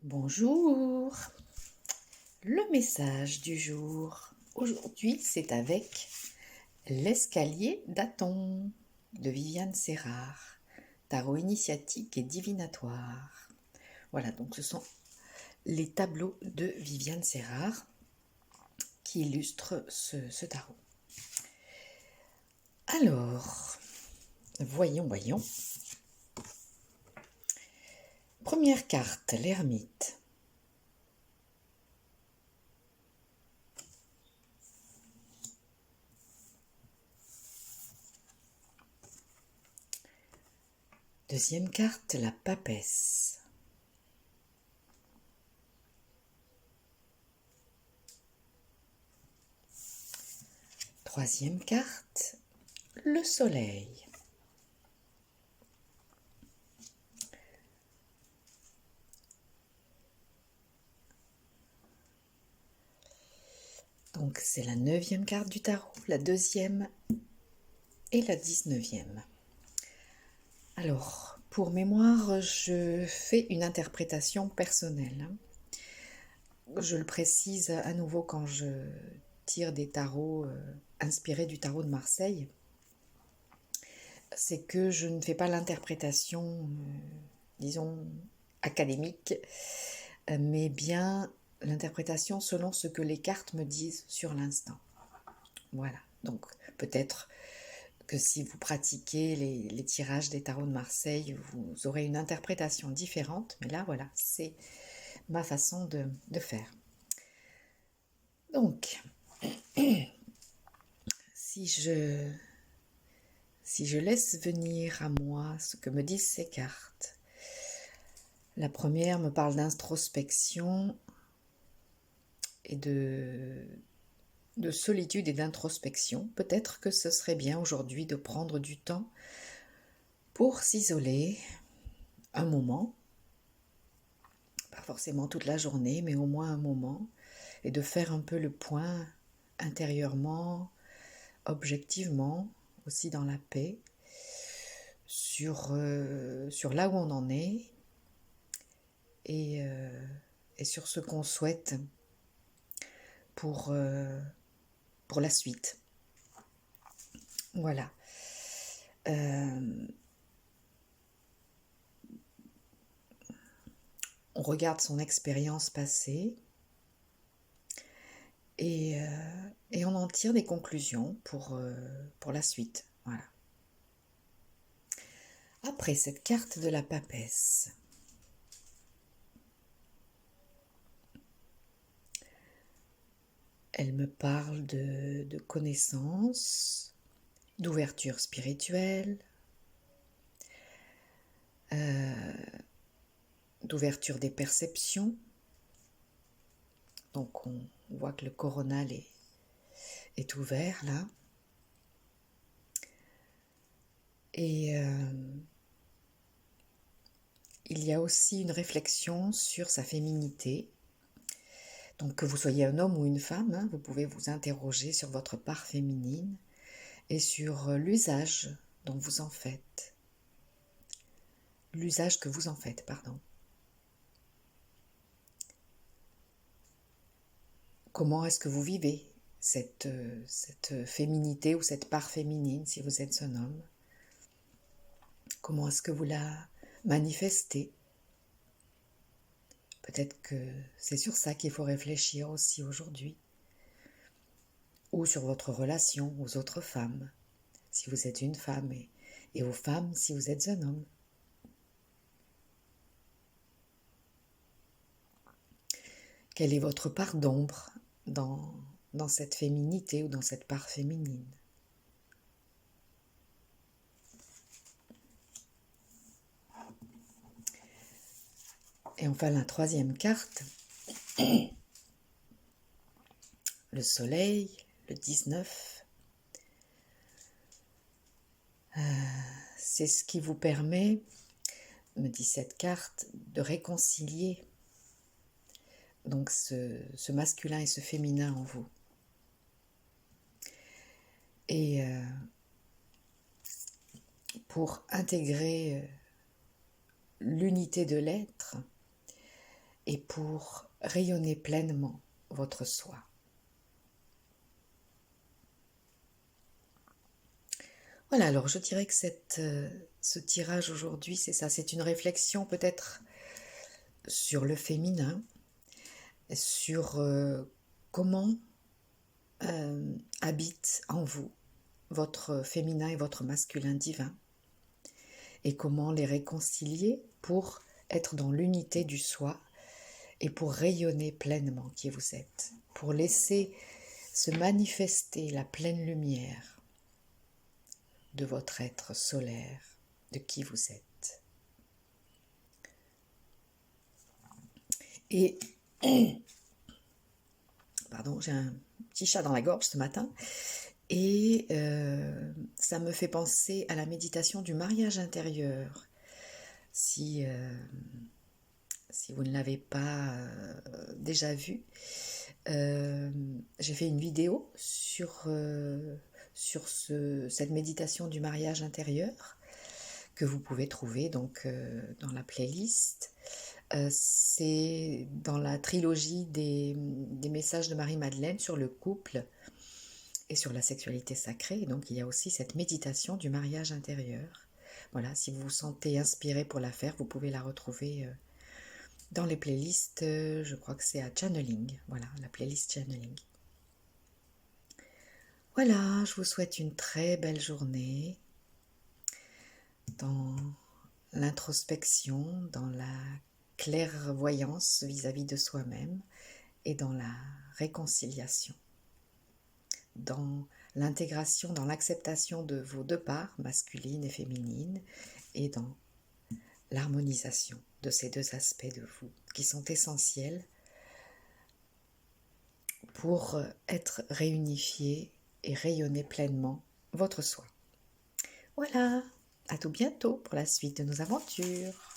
Bonjour, le message du jour. Aujourd'hui, c'est avec l'escalier d'Aton de Viviane Serrard, tarot initiatique et divinatoire. Voilà, donc ce sont les tableaux de Viviane Serrard qui illustrent ce tarot. Alors, voyons. Première carte, l'ermite. Deuxième carte, la papesse. Troisième carte, le soleil. Donc c'est la 9e carte du tarot, la 2e et la 19e. Alors, pour mémoire, je fais une interprétation personnelle. Je le précise à nouveau quand je tire des tarots inspirés du tarot de Marseille. C'est que je ne fais pas l'interprétation, disons, académique, mais bien l'interprétation selon ce que les cartes me disent sur l'instant. Voilà, donc peut-être que si vous pratiquez les tirages des tarots de Marseille, vous aurez une interprétation différente, mais là, voilà, c'est ma façon de faire. Donc, si je laisse venir à moi ce que me disent ces cartes, la première me parle d'introspection et de solitude et d'introspection. Peut-être que ce serait bien aujourd'hui de prendre du temps pour s'isoler un moment, pas forcément toute la journée, mais au moins un moment, et de faire un peu le point intérieurement, objectivement, aussi dans la paix, sur là où on en est et sur ce qu'on souhaite pour la suite. Voilà. On regarde son expérience passée et on en tire des conclusions pour la suite. Voilà. Après cette carte de la papesse, elle me parle de connaissance, d'ouverture spirituelle, d'ouverture des perceptions. Donc on voit que le coronal est ouvert là. Et il y a aussi une réflexion sur sa féminité. Donc que vous soyez un homme ou une femme, vous pouvez vous interroger sur votre part féminine et sur l'usage dont vous en faites. L'usage que vous en faites, pardon. Comment est-ce que vous vivez cette féminité ou cette part féminine si vous êtes un homme? Comment est-ce que vous la manifestez? Peut-être que c'est sur ça qu'il faut réfléchir aussi aujourd'hui. Ou sur votre relation aux autres femmes, si vous êtes une femme, et aux femmes si vous êtes un homme. Quelle est votre part d'ombre dans cette féminité ou dans cette part féminine? Et enfin la troisième carte, le soleil, le 19. C'est ce qui vous permet, me dit cette carte, de réconcilier donc ce masculin et ce féminin en vous. Et pour intégrer l'unité de l'être et pour rayonner pleinement votre soi. Voilà, alors je dirais que ce tirage aujourd'hui, c'est ça, c'est une réflexion peut-être sur le féminin, sur comment habite en vous votre féminin et votre masculin divin, et comment les réconcilier pour être dans l'unité du soi et pour rayonner pleinement qui vous êtes, pour laisser se manifester la pleine lumière de votre être solaire, de qui vous êtes. Et, pardon, j'ai un petit chat dans la gorge ce matin, et ça me fait penser à la méditation du mariage intérieur. Si vous ne l'avez pas déjà vu, j'ai fait une vidéo sur cette méditation du mariage intérieur que vous pouvez trouver donc dans la playlist. C'est dans la trilogie des messages de Marie-Madeleine sur le couple et sur la sexualité sacrée. Et donc il y a aussi cette méditation du mariage intérieur. Voilà, si vous vous sentez inspiré pour la faire, vous pouvez la retrouver dans les playlists, je crois que c'est à Channeling, voilà, la playlist Channeling. Voilà, je vous souhaite une très belle journée dans l'introspection, dans la clairvoyance vis-à-vis de soi-même et dans la réconciliation, dans l'intégration, dans l'acceptation de vos deux parts, masculine et féminine, et dans l'harmonisation de ces deux aspects de vous qui sont essentiels pour être réunifié et rayonner pleinement votre soi. Voilà, à tout bientôt pour la suite de nos aventures.